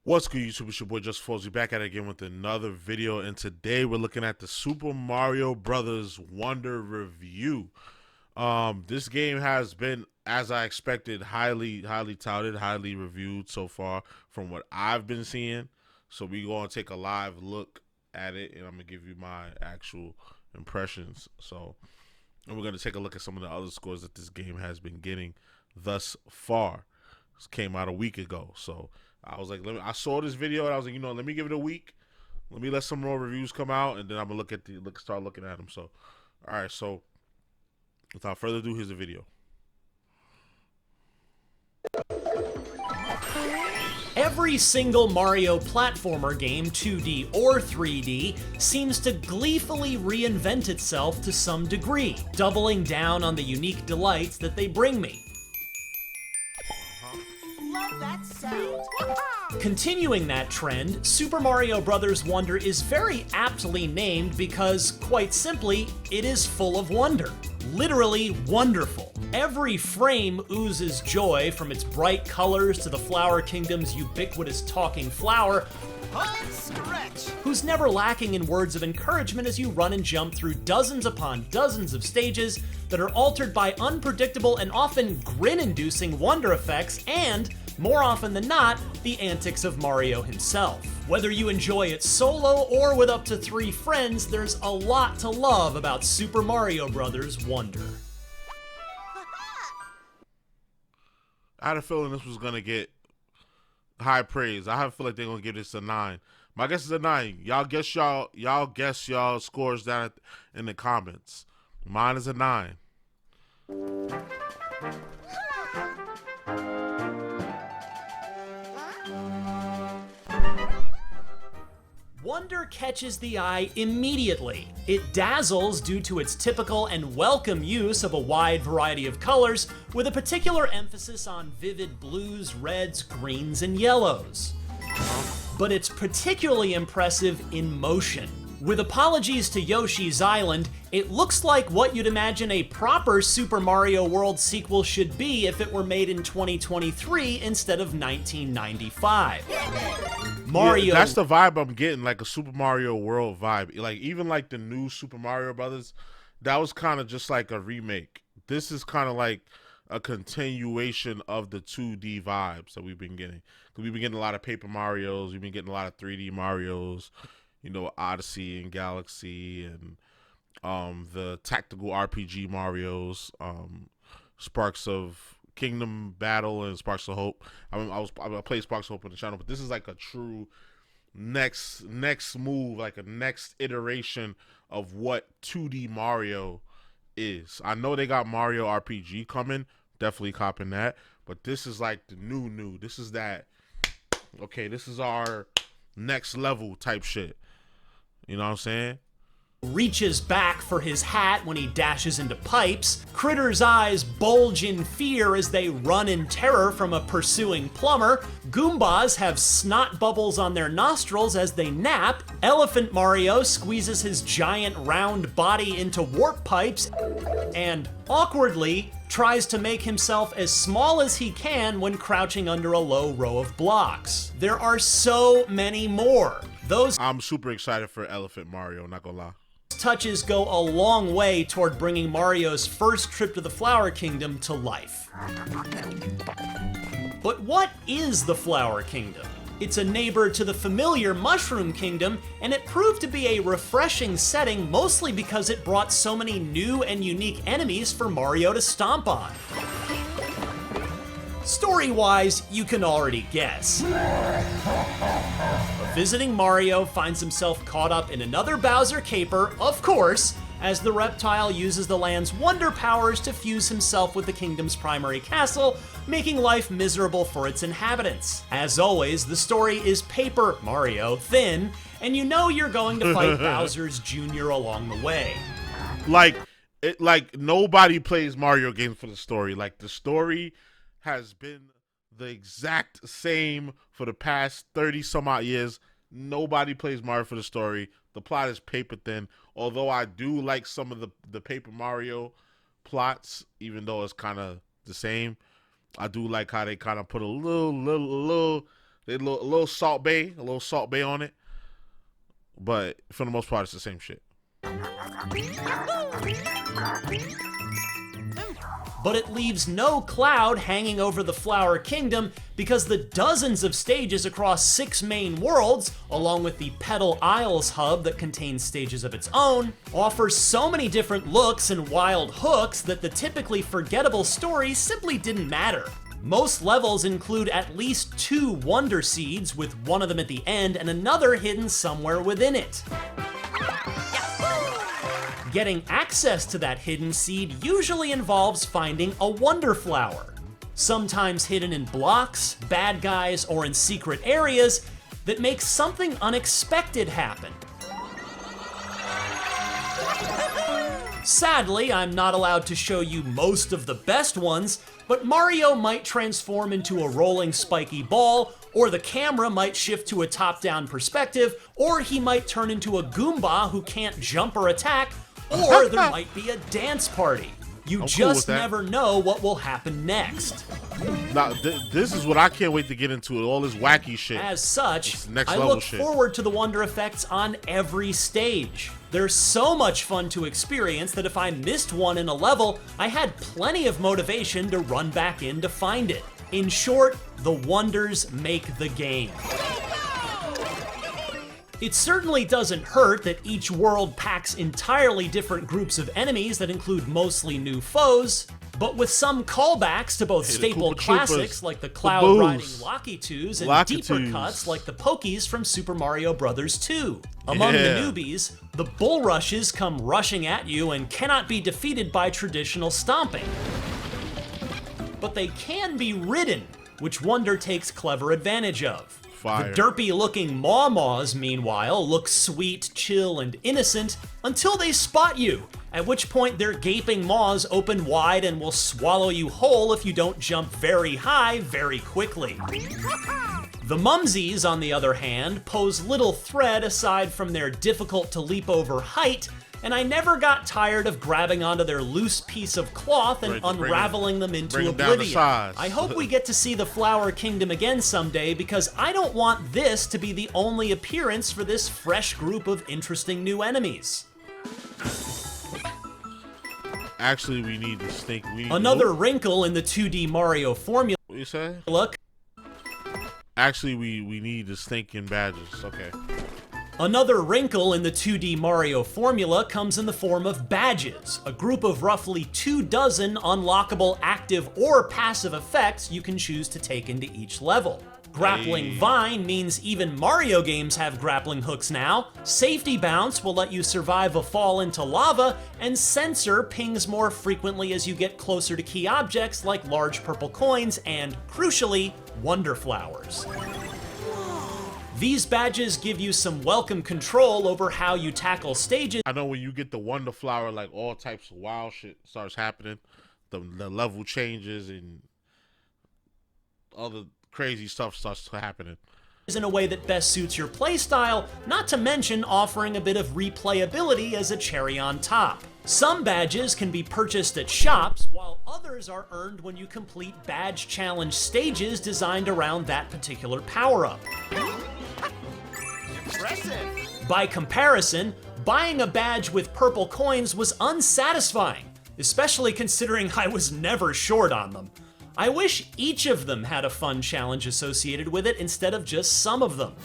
What's good, YouTube? It's your boy JusticeXFalls. We're back at it again with another video, and today we're looking at the Super Mario Brothers Wonder review. This game has been, as I expected, highly touted, highly reviewed so far from what I've been seeing. So we're gonna take a live look at it, and I'm gonna give you my actual impressions. And we're gonna take a look at some of the other scores that this game has been getting thus far. This came out a week ago, so I was like, I saw this video and I was like, let me give it a week. Let me let some more reviews come out, and then I'm gonna start looking at them. So, all right. So, without further ado, here's the video. Every single Mario platformer game, 2D or 3D, seems to gleefully reinvent itself to some degree, doubling down on the unique delights that they bring me. Love that sound. Continuing that trend, Super Mario Bros. Wonder is very aptly named because, quite simply, it is full of wonder. Literally wonderful. Every frame oozes joy, from its bright colors to the Flower Kingdom's ubiquitous talking flower, Stretch. who's never lacking in words of encouragement as you run and jump through dozens upon dozens of stages that are altered by unpredictable and often grin-inducing wonder effects and, more often than not, the antics of Mario himself. Whether you enjoy it solo or with up to 3 friends, there's a lot to love about Super Mario Bros. Wonder. I had a feeling this was gonna get high praise. I have a feeling they're gonna give this a 9. My guess is a 9. Y'all guess y'all scores down in the comments. Mine is a 9. Wonder catches the eye immediately. It dazzles due to its typical and welcome use of a wide variety of colors, with a particular emphasis on vivid blues, reds, greens, and yellows. But it's particularly impressive in motion. With apologies to Yoshi's Island, it looks like what you'd imagine a proper Super Mario World sequel should be if it were made in 2023 instead of 1995. Mario. Yeah, that's the vibe I'm getting, like a Super Mario World vibe. Like even like the new Super Mario Brothers, that was kind of just like a remake. This is kind of like a continuation of the 2D vibes that we've been getting. Because we've been getting a lot of Paper Marios, we've been getting a lot of 3D Marios, Odyssey and Galaxy, and the tactical RPG Marios, Sparks of Kingdom Battle and Sparks of Hope. I played Sparks of Hope on the channel, but this is like a true next move, like a next iteration of what 2D Mario is. I know they got Mario RPG coming, definitely copping that, but this is like the new. This is that, okay, this is our next level type shit. You know what I'm saying? Reaches back for his hat when he dashes into pipes. Critter's eyes bulge in fear as they run in terror from a pursuing plumber. Goombas have snot bubbles on their nostrils as they nap. Elephant Mario squeezes his giant round body into warp pipes and, awkwardly, tries to make himself as small as he can when crouching under a low row of blocks. There are so many more. I'm super excited for Elephant Mario, not gonna lie. Touches go a long way toward bringing Mario's first trip to the Flower Kingdom to life. But what is the Flower Kingdom? It's a neighbor to the familiar Mushroom Kingdom, and it proved to be a refreshing setting mostly because it brought so many new and unique enemies for Mario to stomp on. Story-wise, you can already guess. A visiting Mario finds himself caught up in another Bowser caper, of course, as the reptile uses the land's wonder powers to fuse himself with the kingdom's primary castle, making life miserable for its inhabitants. As always, the story is Paper Mario thin, and you know you're going to fight Bowser's Jr. along the way. Like nobody plays Mario games for the story. Like the story has been the exact same for the past 30 some odd years. Nobody plays Mario for the story. The plot is paper thin. Although I do like some of the Paper Mario plots, even though it's kind of the same. I do like how they kind of put a little They a little Salt Bay on it. But for the most part, it's the same shit. But it leaves no cloud hanging over the Flower Kingdom because the dozens of stages across 6 main worlds, along with the Petal Isles hub that contains stages of its own, offer so many different looks and wild hooks that the typically forgettable story simply didn't matter. Most levels include at least 2 Wonder Seeds, with one of them at the end and another hidden somewhere within it. Getting access to that hidden seed usually involves finding a Wonder Flower, sometimes hidden in blocks, bad guys, or in secret areas that make something unexpected happen. Sadly, I'm not allowed to show you most of the best ones, but Mario might transform into a rolling spiky ball, or the camera might shift to a top-down perspective, or he might turn into a Goomba who can't jump or attack, or there might be a dance party. You just never know what will happen next. Now, this is what I can't wait to get into, all this wacky shit. As such, next I level look shit. forward to the wonder effects on every stage. They're so much fun to experience that if I missed one in a level, I had plenty of motivation to run back in to find it. In short, the wonders make the game. It certainly doesn't hurt that each world packs entirely different groups of enemies that include mostly new foes, but with some callbacks to both staple classics like the cloud-riding Lakitus and deeper cuts like the Pokies from Super Mario Bros. 2. Among the newbies, the bull rushes come rushing at you and cannot be defeated by traditional stomping. But they can be ridden, which Wonder takes clever advantage of. Fire. The derpy-looking Maw-Maws, meanwhile, look sweet, chill, and innocent until they spot you, at which point their gaping maws open wide and will swallow you whole if you don't jump very high very quickly. The Mumsies, on the other hand, pose little threat aside from their difficult-to-leap-over height, and I never got tired of grabbing onto their loose piece of cloth and unraveling them into oblivion. I hope we get to see the Flower Kingdom again someday, because I don't want this to be the only appearance for this fresh group of interesting new enemies. Actually, we need to think. Another wrinkle in the 2D Mario formula. What you say? Look. Actually, we need the stinking badges. Okay. Another wrinkle in the 2D Mario formula comes in the form of badges, a group of roughly 24 unlockable active or passive effects you can choose to take into each level. Grappling Vine means even Mario games have grappling hooks now, Safety Bounce will let you survive a fall into lava, and Sensor pings more frequently as you get closer to key objects like large purple coins and, crucially, Wonder Flowers. These badges give you some welcome control over how you tackle stages. I know when you get the Wonder Flower, like all types of wild shit starts happening. The level changes and other crazy stuff starts happening. In a way that best suits your playstyle, not to mention offering a bit of replayability as a cherry on top. Some badges can be purchased at shops, while others are earned when you complete badge challenge stages designed around that particular power-up. Impressive. By comparison, buying a badge with purple coins was unsatisfying, especially considering I was never short on them. I wish each of them had a fun challenge associated with it instead of just some of them.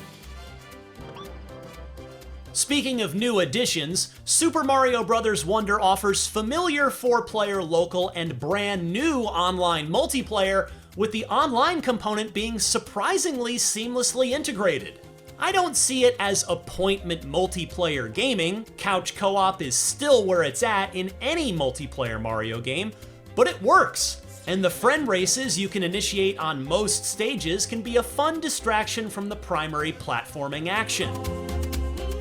Speaking of new additions, Super Mario Bros. Wonder offers familiar 4-player local and brand new online multiplayer, with the online component being surprisingly seamlessly integrated. I don't see it as appointment multiplayer gaming. Couch co-op is still where it's at in any multiplayer Mario game, but it works. And the friend races you can initiate on most stages can be a fun distraction from the primary platforming action.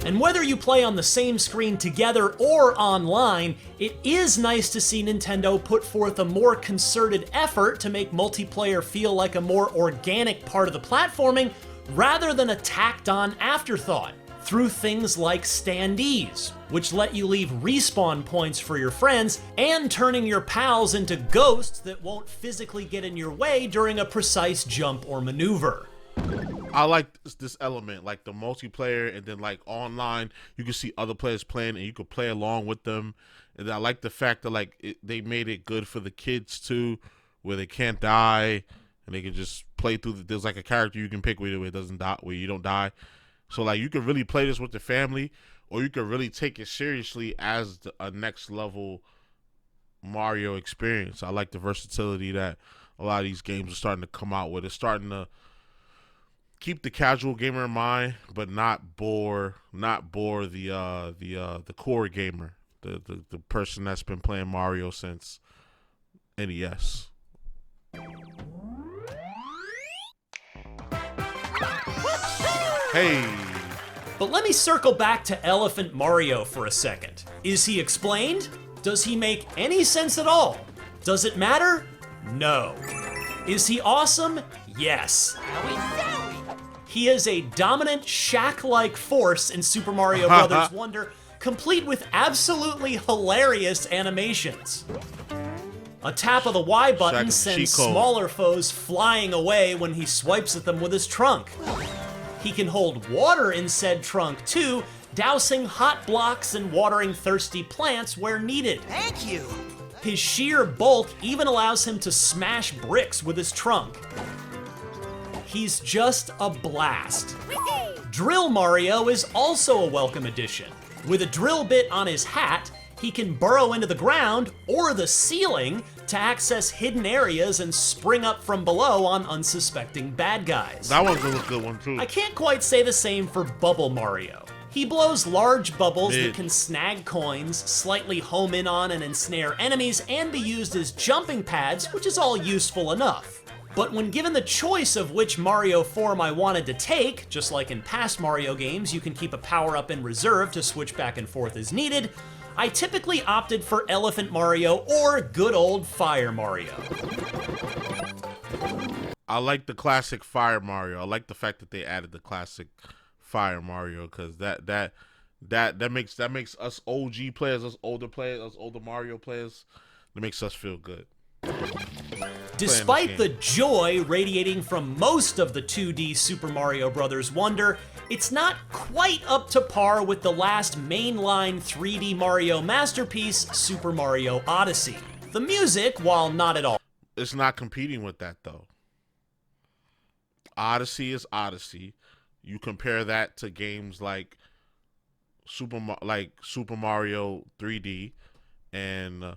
And whether you play on the same screen together or online, it is nice to see Nintendo put forth a more concerted effort to make multiplayer feel like a more organic part of the platforming, rather than a tacked-on afterthought, through things like standees, which let you leave respawn points for your friends, and turning your pals into ghosts that won't physically get in your way during a precise jump or maneuver. I like this element, like the multiplayer, and then like online, you can see other players playing, and you could play along with them. And I like the fact that like they made it good for the kids too, where they can't die, and they can just play through. There's like a character you can pick where it doesn't die, where you don't die. So like you can really play this with the family, or you can really take it seriously as a next level Mario experience. I like the versatility that a lot of these games are starting to come out with. It's starting to keep the casual gamer in mind, but not bore the core gamer, the person that's been playing Mario since NES. Hey. But let me circle back to Elephant Mario for a second. Is he explained? Does he make any sense at all? Does it matter? No. Is he awesome? Yes. He is a dominant Shaq-like force in Super Mario Bros. Wonder, complete with absolutely hilarious animations. A tap of the Y button sends smaller foes flying away when he swipes at them with his trunk. He can hold water in said trunk too, dousing hot blocks and watering thirsty plants where needed. Thank you. His sheer bulk even allows him to smash bricks with his trunk. He's just a blast. Drill Mario is also a welcome addition. With a drill bit on his hat, he can burrow into the ground or the ceiling to access hidden areas and spring up from below on unsuspecting bad guys. That one's a good one too. I can't quite say the same for Bubble Mario. He blows large bubbles that can snag coins, slightly home in on and ensnare enemies, and be used as jumping pads, which is all useful enough. But when given the choice of which Mario form I wanted to take, just like in past Mario games, you can keep a power-up in reserve to switch back and forth as needed, I typically opted for Elephant Mario or good old Fire Mario. I like the classic Fire Mario. I like the fact that they added the classic Fire Mario, because that makes us OG players, us older Mario players, that makes us feel good. Despite the joy radiating from most of the 2D Super Mario Bros. Wonder, it's not quite up to par with the last mainline 3D Mario masterpiece, Super Mario Odyssey. The music, while not at all... It's not competing with that, though. Odyssey is Odyssey. You compare that to games like Super Mario 3D and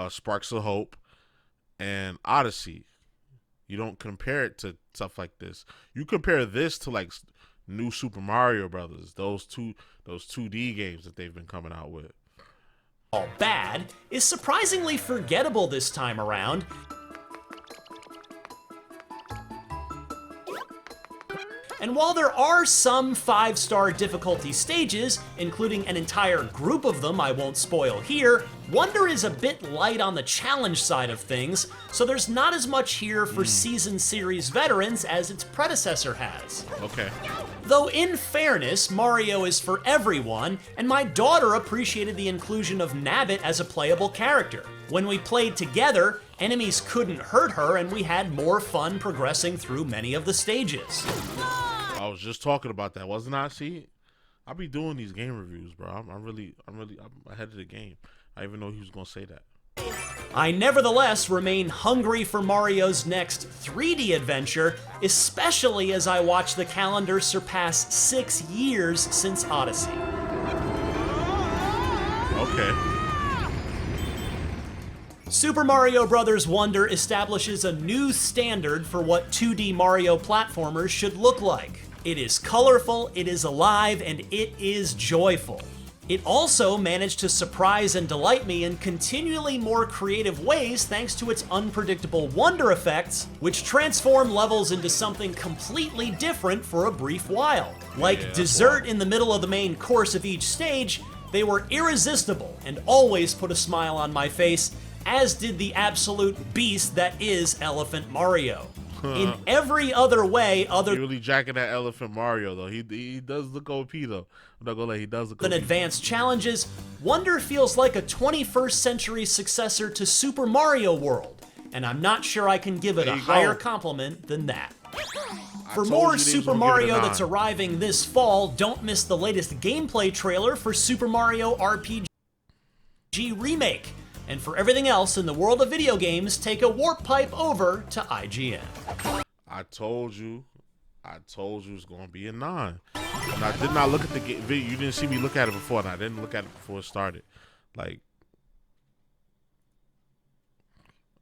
Sparks of Hope and Odyssey. You don't compare it to stuff like this. You compare this to like new Super Mario Brothers, those 2D games that they've been coming out with. All bad is surprisingly forgettable this time around. And while there are some 5-star difficulty stages, including an entire group of them I won't spoil here, Wonder is a bit light on the challenge side of things, so there's not as much here for Season Series veterans as its predecessor has. Okay. Though in fairness, Mario is for everyone, and my daughter appreciated the inclusion of Nabbit as a playable character. When we played together, enemies couldn't hurt her, and we had more fun progressing through many of the stages. I was just talking about that, wasn't I? See, I'll be doing these game reviews, bro. I'm ahead of the game. I didn't even know he was gonna say that. I nevertheless remain hungry for Mario's next 3D adventure, especially as I watch the calendar surpass 6 years since Odyssey. Okay. Super Mario Bros. Wonder establishes a new standard for what 2D Mario platformers should look like. It is colorful, it is alive, and it is joyful. It also managed to surprise and delight me in continually more creative ways thanks to its unpredictable wonder effects, which transform levels into something completely different for a brief while. Like dessert in the middle of the main course of each stage, they were irresistible and always put a smile on my face, as did the absolute beast that is Elephant Mario. In every other way other You're really jacking that Elephant Mario, though. He does look OP, though. I'm not gonna lie, he does look OP. than advanced challenges, Wonder feels like a 21st century successor to Super Mario World, and I'm not sure I can give it There a you higher go. compliment than that. For told more you they was Super gonna give it a Mario that's 9. arriving this fall, don't miss the latest gameplay trailer for Super Mario RPG Remake. And for everything else in the world of video games, take a warp pipe over to IGN. I told you it's gonna be a 9. And I did not look at the video. You didn't see me look at it before, and I didn't look at it before it started. Like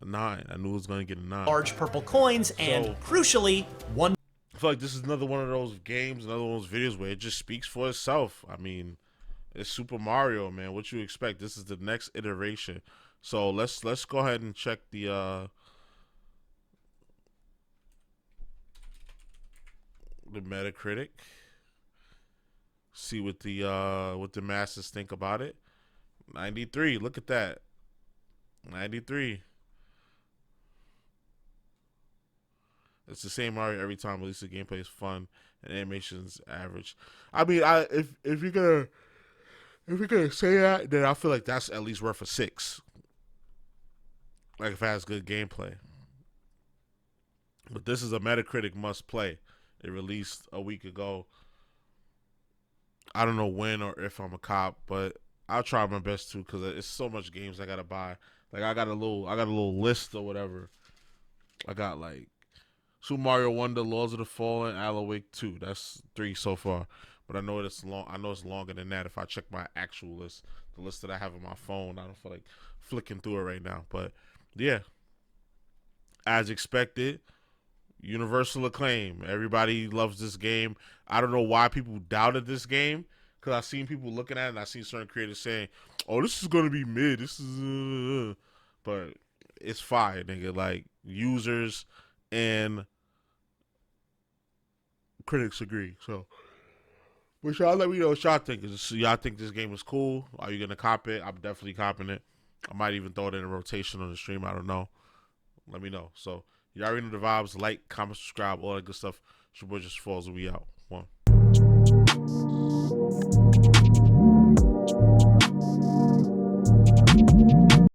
a 9. I knew it was gonna get a 9. Large purple coins, and crucially, one. I feel like this is another one of those games, another one of those videos where it just speaks for itself. I mean, it's Super Mario, man. What you expect? This is the next iteration. So let's go ahead and check the Metacritic. See what the masses think about it. 93. Look at that. 93. It's the same Mario every time. At least the gameplay is fun and animation's average. I mean, if you're gonna say that, then I feel like that's at least worth a 6. Like if it has good gameplay. But this is a Metacritic must play. It released a week ago. I don't know when or if I'm a cop, but I'll try my best to because it's so much games I gotta buy. Like I got a little list or whatever. I got like Super Mario Wonder, Laws of the Fallen, Alan Wake 2. That's 3 so far. But I know it's long. I know it's longer than that. If I check my actual list, the list that I have on my phone, I don't feel like flicking through it right now. But yeah, as expected, universal acclaim. Everybody loves this game. I don't know why people doubted this game because I've seen people looking at it and I've seen certain creators saying, "Oh, this is gonna be mid. This is," but it's fire, nigga. Like users and critics agree. So, but y'all let me know what y'all think. Y'all think this game is cool? Are you gonna cop it? I'm definitely copping it. I might even throw it in a rotation on the stream. I don't know. Let me know. So, you already know the vibes. Like, comment, subscribe, all that good stuff. It's your boy JusticeXFalls, and we out. One.